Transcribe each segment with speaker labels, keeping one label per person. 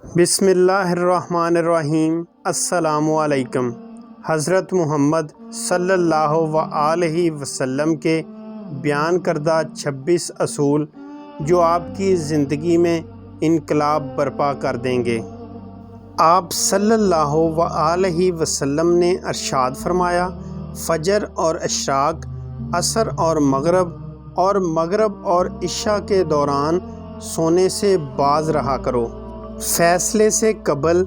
Speaker 1: بسم اللہ الرحمن الرحیم۔ السلام علیکم۔ حضرت محمد صلی اللہ علیہ وسلم کے بیان کردہ 26 اصول جو آپ کی زندگی میں انقلاب برپا کر دیں گے۔ آپ صلی اللہ علیہ وسلم نے ارشاد فرمایا، فجر اور اشراق، عصر اور مغرب اور عشاء کے دوران سونے سے باز رہا کرو۔ فیصلے سے قبل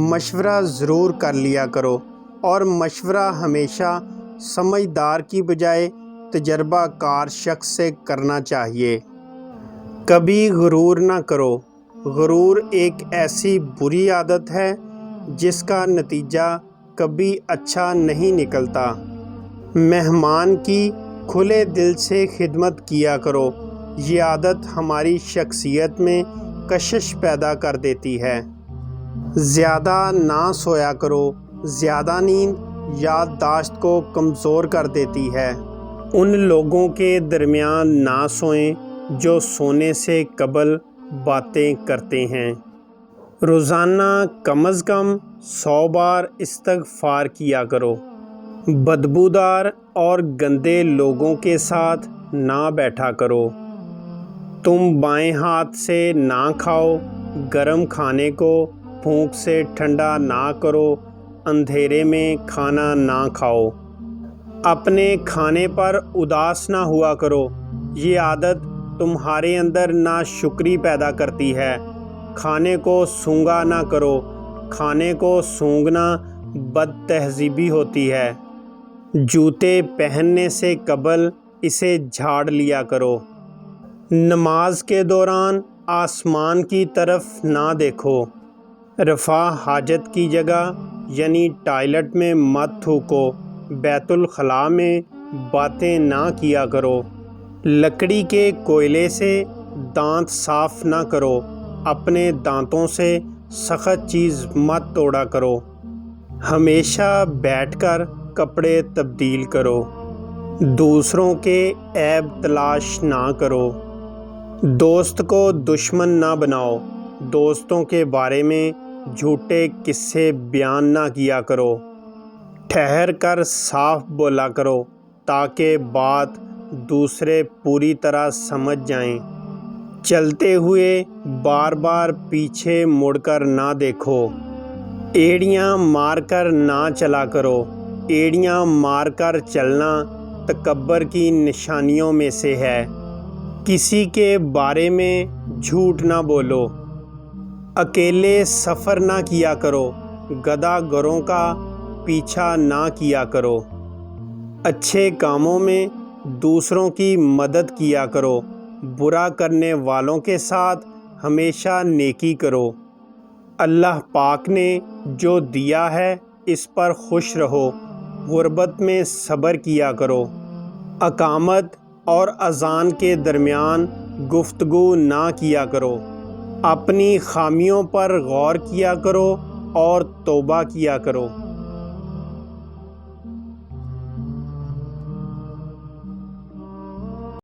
Speaker 1: مشورہ ضرور کر لیا کرو، اور مشورہ ہمیشہ سمجھدار کی بجائے تجربہ کار شخص سے کرنا چاہیے۔ کبھی غرور نہ کرو۔ غرور ایک ایسی بری عادت ہے جس کا نتیجہ کبھی اچھا نہیں نکلتا۔ مہمان کی کھلے دل سے خدمت کیا کرو۔ یہ عادت ہماری شخصیت میں کشش پیدا کر دیتی ہے۔ زیادہ نہ سویا کرو۔ زیادہ نیند یادداشت کو کمزور کر دیتی ہے۔ ان لوگوں کے درمیان نہ سوئیں جو سونے سے قبل باتیں کرتے ہیں۔ روزانہ کم از کم 100 بار استغفار کیا کرو۔ بدبودار اور گندے لوگوں کے ساتھ نہ بیٹھا کرو۔ تم بائیں ہاتھ سے نہ کھاؤ۔ گرم کھانے کو پھونک سے ٹھنڈا نہ کرو۔ اندھیرے میں کھانا نہ کھاؤ۔ اپنے کھانے پر اداس نہ ہوا کرو۔ یہ عادت تمہارے اندر ناشکری پیدا کرتی ہے۔ کھانے کو سونگھا نہ کرو۔ کھانے کو سونگھنا بد تہذیبی ہوتی ہے۔ جوتے پہننے سے قبل اسے جھاڑ لیا کرو۔ نماز کے دوران آسمان کی طرف نہ دیکھو۔ رفع حاجت کی جگہ یعنی ٹوائلٹ میں مت تھوکو۔ بیت الخلاء میں باتیں نہ کیا کرو۔ لکڑی کے کوئلے سے دانت صاف نہ کرو۔ اپنے دانتوں سے سخت چیز مت توڑا کرو۔ ہمیشہ بیٹھ کر کپڑے تبدیل کرو۔ دوسروں کے عیب تلاش نہ کرو۔ دوست کو دشمن نہ بناؤ۔ دوستوں کے بارے میں جھوٹے قصے بیان نہ کیا کرو۔ ٹھہر کر صاف بولا کرو تاکہ بات دوسرے پوری طرح سمجھ جائیں۔ چلتے ہوئے بار بار پیچھے مڑ کر نہ دیکھو۔ ایڑیاں مار کر نہ چلا کرو۔ ایڑیاں مار کر چلنا تکبر کی نشانیوں میں سے ہے۔ کسی کے بارے میں جھوٹ نہ بولو۔ اکیلے سفر نہ کیا کرو۔ گدھا گروں کا پیچھا نہ کیا کرو۔ اچھے کاموں میں دوسروں کی مدد کیا کرو۔ برا کرنے والوں کے ساتھ ہمیشہ نیکی کرو۔ اللہ پاک نے جو دیا ہے اس پر خوش رہو۔ غربت میں صبر کیا کرو۔ اقامت اور اذان کے درمیان گفتگو نہ کیا کرو۔ اپنی خامیوں پر غور کیا کرو اور توبہ کیا کرو۔